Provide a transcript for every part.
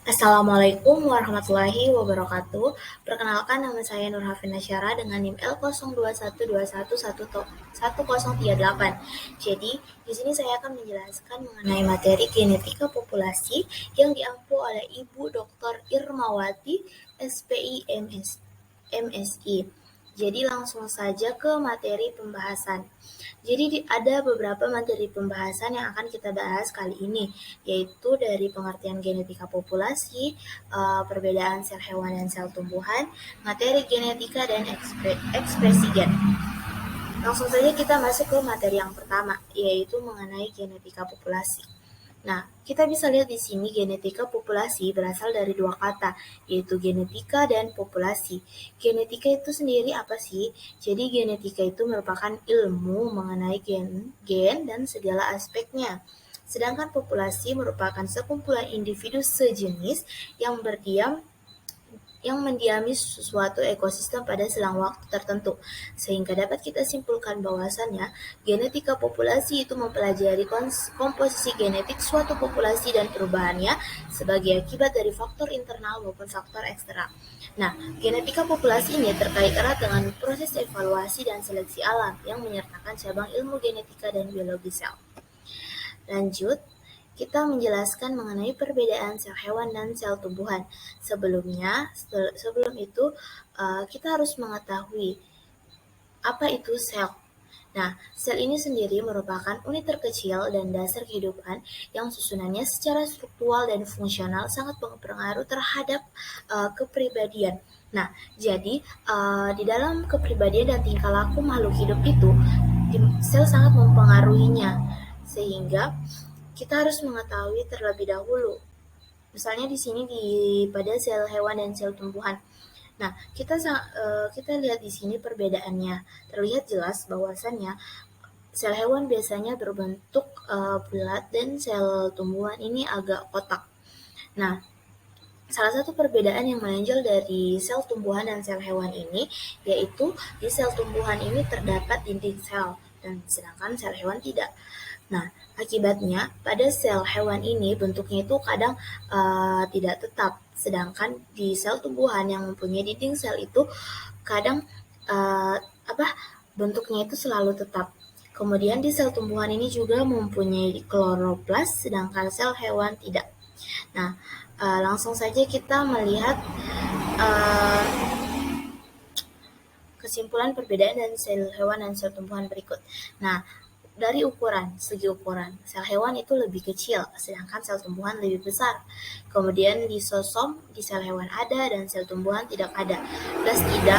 Assalamualaikum warahmatullahi wabarakatuh. Perkenalkan, nama saya Nur Hafina Syara dengan NIM L0212111038. Jadi, di sini saya akan menjelaskan mengenai materi genetika populasi yang diampu oleh Ibu Dr. Irmawati, SPI MSI. Jadi langsung saja ke materi pembahasan. Jadi ada beberapa materi pembahasan yang akan kita bahas kali ini, yaitu dari pengertian genetika populasi, perbedaan sel hewan dan sel tumbuhan, materi genetika, dan ekspresi gen. Langsung saja kita masuk ke materi yang pertama, yaitu mengenai genetika populasi. Nah, kita bisa lihat di sini genetika populasi berasal dari dua kata, yaitu genetika dan populasi. Genetika itu sendiri apa sih? Jadi genetika itu merupakan ilmu mengenai gen dan segala aspeknya. Sedangkan populasi merupakan sekumpulan individu sejenis yang mendiami suatu ekosistem pada selang waktu tertentu, sehingga dapat kita simpulkan bahwasannya genetika populasi itu mempelajari komposisi genetik suatu populasi dan perubahannya sebagai akibat dari faktor internal maupun faktor eksternal. Nah, genetika populasi ini terkait erat dengan proses evaluasi dan seleksi alam yang menyertakan cabang ilmu genetika dan biologi sel. Lanjut, kita menjelaskan mengenai perbedaan sel hewan dan sel tumbuhan. Sebelum itu, kita harus mengetahui apa itu sel. Nah, sel ini sendiri merupakan unit terkecil dan dasar kehidupan yang susunannya secara struktural dan fungsional sangat berpengaruh terhadap kepribadian. Nah, jadi di dalam kepribadian dan tingkah laku makhluk hidup itu, sel sangat mempengaruhinya, sehingga kita harus mengetahui terlebih dahulu. Misalnya di sini pada sel hewan dan sel tumbuhan. Nah, kita lihat di sini perbedaannya. Terlihat jelas bahwasannya sel hewan biasanya berbentuk bulat dan sel tumbuhan ini agak kotak. Nah, salah satu perbedaan yang menonjol dari sel tumbuhan dan sel hewan ini, yaitu di sel tumbuhan ini terdapat dinding sel, dan sedangkan sel hewan tidak. Nah, akibatnya pada sel hewan ini bentuknya itu kadang tidak tetap, sedangkan di sel tumbuhan yang mempunyai dinding sel itu kadang uh, bentuknya itu selalu tetap. Kemudian di sel tumbuhan ini juga mempunyai kloroplas, sedangkan sel hewan tidak. Nah, langsung saja kita melihat uh, kesimpulan perbedaan dari sel hewan dan sel tumbuhan berikut. Nah, dari segi ukuran, sel hewan itu lebih kecil, sedangkan sel tumbuhan lebih besar. Kemudian lisosom di sel hewan ada dan sel tumbuhan tidak ada. Plastida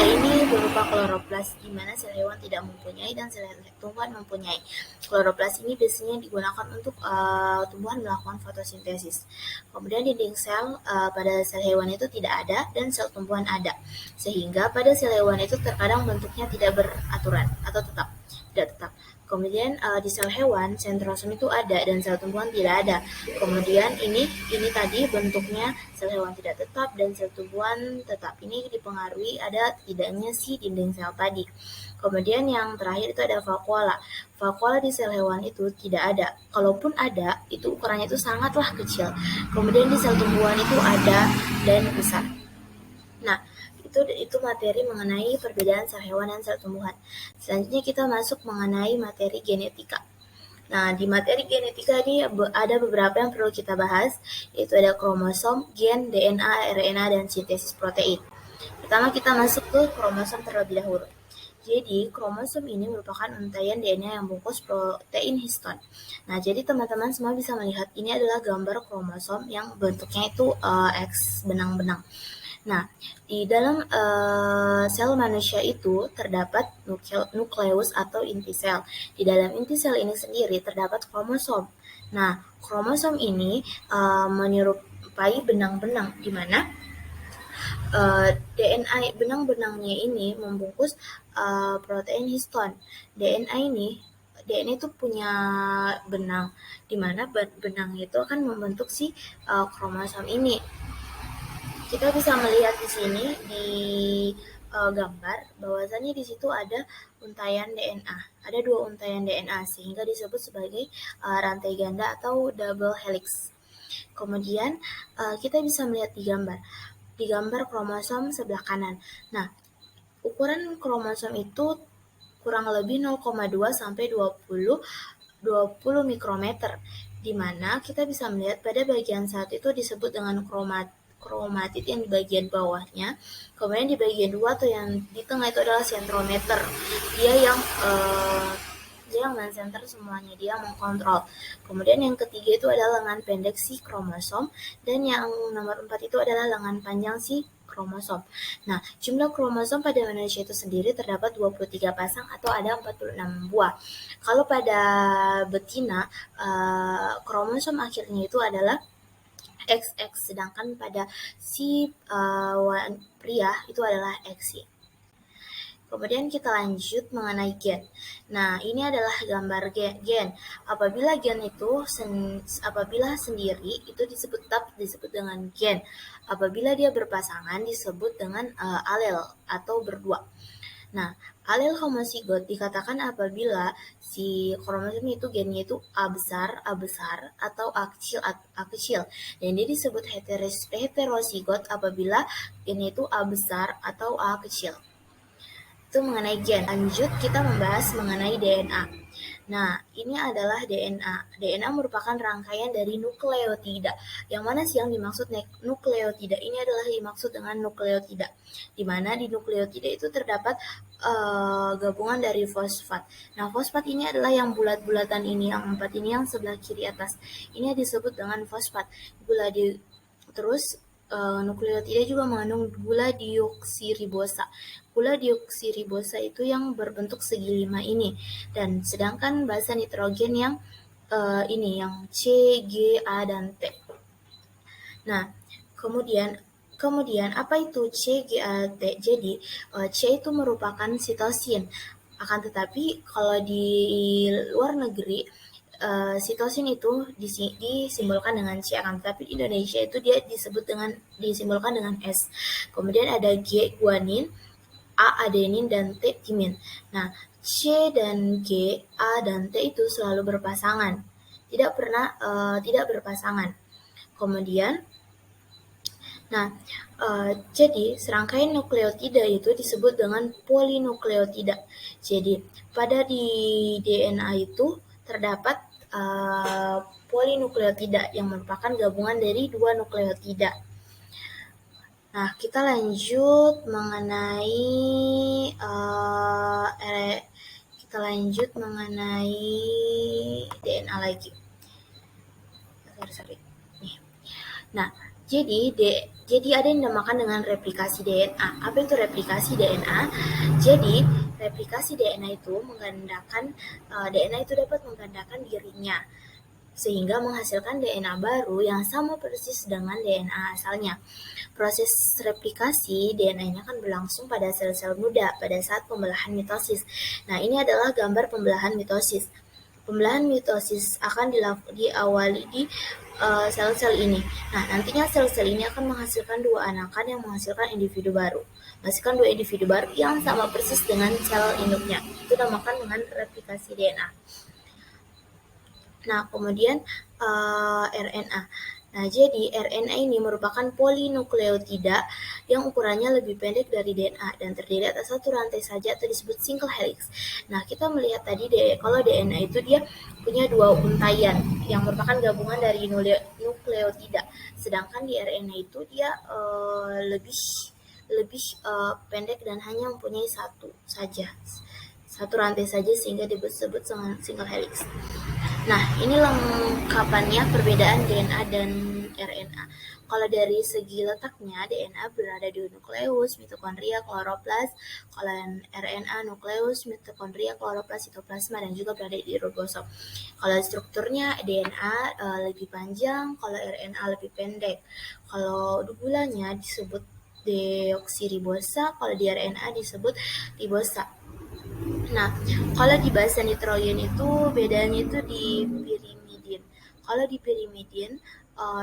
ini berupa kloroplas, di mana sel hewan tidak mempunyai dan sel tumbuhan mempunyai. Kloroplas ini biasanya digunakan untuk tumbuhan melakukan fotosintesis. Kemudian dinding sel pada sel hewan itu tidak ada dan sel tumbuhan ada, sehingga pada sel hewan itu terkadang bentuknya tidak beraturan atau tidak tetap. Kemudian di sel hewan sentrosom itu ada dan sel tumbuhan tidak ada. Kemudian ini tadi bentuknya sel hewan tidak tetap dan sel tumbuhan tetap. Ini dipengaruhi ada tidaknya si dinding sel tadi. Kemudian yang terakhir itu ada vakuola. Vakuola di sel hewan itu tidak ada. Kalaupun ada, itu ukurannya itu sangatlah kecil. Kemudian di sel tumbuhan itu ada dan besar. Nah, itu materi mengenai perbedaan sel hewan dan sel tumbuhan. Selanjutnya kita masuk mengenai materi genetika. Nah, di materi genetika ini ada beberapa yang perlu kita bahas, yaitu ada kromosom, gen, DNA, RNA, dan sintesis protein. Pertama kita masuk ke kromosom terlebih dahulu. Jadi, kromosom ini merupakan untaian DNA yang bungkus protein histon. Nah, jadi teman-teman semua bisa melihat ini adalah gambar kromosom yang bentuknya itu X benang-benang. Nah, di dalam sel manusia itu terdapat nukleus atau inti sel. Di dalam inti sel ini sendiri terdapat kromosom. Nah, kromosom ini menyerupai benang-benang, di mana DNA benang-benangnya ini membungkus protein histon. DNA itu punya benang, di mana benang itu akan membentuk si kromosom ini. Kita bisa melihat di sini di gambar bahwasannya di situ ada untaian DNA. Ada 2 untaian DNA sehingga disebut sebagai rantai ganda atau double helix. Kemudian kita bisa melihat di gambar kromosom sebelah kanan. Nah, ukuran kromosom itu kurang lebih 0,2 sampai 20 mikrometer, di mana kita bisa melihat pada bagian satu itu disebut dengan kromatid yang di bagian bawahnya, kemudian di bagian dua atau yang di tengah itu adalah sentrometer. Dia yang men-center semuanya, dia mengkontrol. Kemudian yang ketiga itu adalah lengan pendek si kromosom, dan yang nomor 4 itu adalah lengan panjang si kromosom. Nah, jumlah kromosom pada manusia itu sendiri terdapat 23 pasang atau ada 46 buah. Kalau pada betina, kromosom akhirnya itu adalah XX, sedangkan pada si pria itu adalah XY. Kemudian kita lanjut mengenai gen. Nah, ini adalah gambar gen. Apabila gen itu apabila sendiri itu tetap disebut dengan gen. Apabila dia berpasangan disebut dengan alel atau berdua. Nah, alel homozigot dikatakan apabila si kromosom itu gennya itu A besar atau A kecil. Dan dia disebut heterozigot apabila gennya itu A besar atau A kecil. Itu mengenai gen. Lanjut kita membahas mengenai DNA. Nah, ini adalah DNA. DNA merupakan rangkaian dari nukleotida. Yang mana sih yang dimaksud nukleotida? Ini adalah dimaksud dengan nukleotida, di mana di nukleotida itu terdapat gabungan dari fosfat. Nah, fosfat ini adalah yang bulat-bulatan ini, yang 4 ini yang sebelah kiri atas. Ini disebut dengan fosfat. Terus nukleotida juga mengandung gula deoksiribosa. Gula deoksiribosa itu yang berbentuk segi 5 ini. Dan sedangkan basa nitrogen yang ini, yang C, G, A, dan T. Nah, kemudian apa itu C, G, A, T? Jadi, C itu merupakan sitosin. Akan tetapi, kalau di luar negeri, sitosin itu disimbolkan dengan C, akan tetapi di Indonesia itu dia disimbolkan dengan S. Kemudian ada G, guanin, A, adenin, dan T, timin. Nah, C dan G, A, dan T itu selalu berpasangan. Tidak pernah tidak berpasangan. Kemudian, jadi serangkaian nukleotida itu disebut dengan polinukleotida. Jadi, pada di DNA itu terdapat polinukleotida yang merupakan gabungan dari 2 nukleotida. Nah, kita lanjut mengenai DNA lagi. Nih. Nah, jadi ada yang dinamakan dengan replikasi DNA. Apa itu replikasi DNA? Jadi, replikasi DNA itu DNA itu dapat menggandakan dirinya sehingga menghasilkan DNA baru yang sama persis dengan DNA asalnya. Proses replikasi DNA-nya akan berlangsung pada sel-sel muda pada saat pembelahan mitosis. Nah, ini adalah gambar pembelahan mitosis. Pembelahan mitosis akan diawali di sel-sel ini. Nah, nantinya sel-sel ini akan menghasilkan 2 anakan yang menghasilkan individu baru. Menghasilkan 2 individu baru yang sama persis dengan sel induknya. Itu dinamakan dengan replikasi DNA. Nah, kemudian RNA. Nah, jadi RNA ini merupakan polinukleotida yang ukurannya lebih pendek dari DNA dan terdiri atas satu rantai saja atau disebut single helix. Nah, kita melihat tadi kalau DNA itu dia punya 2 untaian yang merupakan gabungan dari nukleotida. Sedangkan di RNA itu dia lebih pendek dan hanya mempunyai satu rantai saja sehingga disebut dengan single helix. Nah, ini lengkapannya perbedaan DNA dan RNA. Kalau dari segi letaknya, DNA berada di nukleus, mitokondria, kloroplas. Kalau RNA nukleus, mitokondria, kloroplas, sitoplasma, dan juga berada di ribosom. Kalau strukturnya DNA lebih panjang, kalau RNA lebih pendek. Kalau gulanya disebut deoksiribosa, kalau di RNA disebut ribosa. Nah, kalau di basa nitrogen itu bedanya itu di pirimidin. Kalau di pirimidin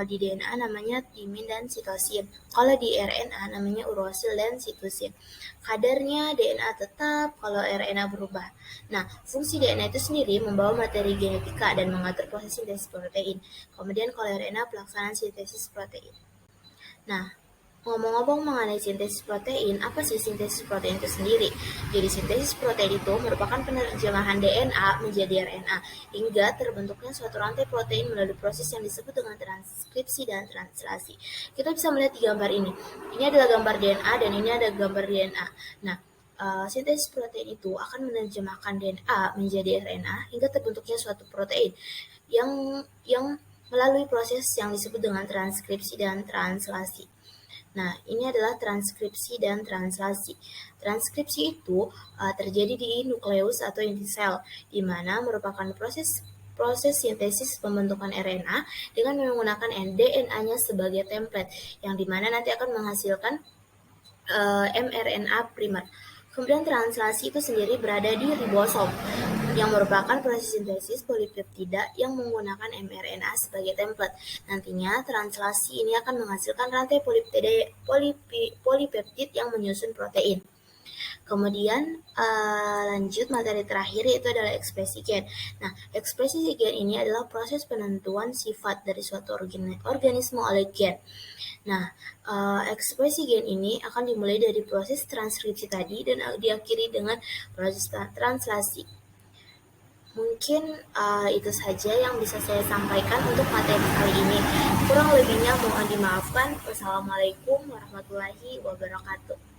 di DNA namanya timin dan sitosin. Kalau di RNA namanya urosil dan sitosin. Kadarnya DNA tetap kalau RNA berubah. Nah, fungsi DNA itu sendiri membawa materi genetika dan mengatur proses sintesis protein. Kemudian kalau RNA pelaksanaan sintesis protein. Nah, ngomong-ngomong mengenai sintesis protein, apa sih sintesis protein itu sendiri? Jadi sintesis protein itu merupakan penerjemahan DNA menjadi RNA hingga terbentuknya suatu rantai protein melalui proses yang disebut dengan transkripsi dan translasi. Kita bisa melihat di gambar ini. Ini adalah gambar DNA dan ini ada gambar DNA. Nah, sintesis protein itu akan menerjemahkan DNA menjadi RNA hingga terbentuknya suatu protein yang melalui proses yang disebut dengan transkripsi dan translasi. Nah, ini adalah transkripsi dan translasi. Transkripsi itu terjadi di nukleus atau inti sel, di mana merupakan proses sintesis pembentukan RNA dengan menggunakan DNA-nya sebagai template, yang dimana nanti akan menghasilkan mRNA primer. Kemudian translasi itu sendiri berada di ribosom, yang merupakan proses sintesis polipeptida yang menggunakan mRNA sebagai template. Nantinya translasi ini akan menghasilkan rantai polipeptid yang menyusun protein. Kemudian lanjut materi terakhir yaitu adalah ekspresi gen. Nah, ekspresi gen ini adalah proses penentuan sifat dari suatu organisme oleh gen. Nah, ekspresi gen ini akan dimulai dari proses transkripsi tadi dan diakhiri dengan proses translasi. Mungkin itu saja yang bisa saya sampaikan untuk materi kali ini. Kurang lebihnya mohon dimaafkan. Wassalamualaikum warahmatullahi wabarakatuh.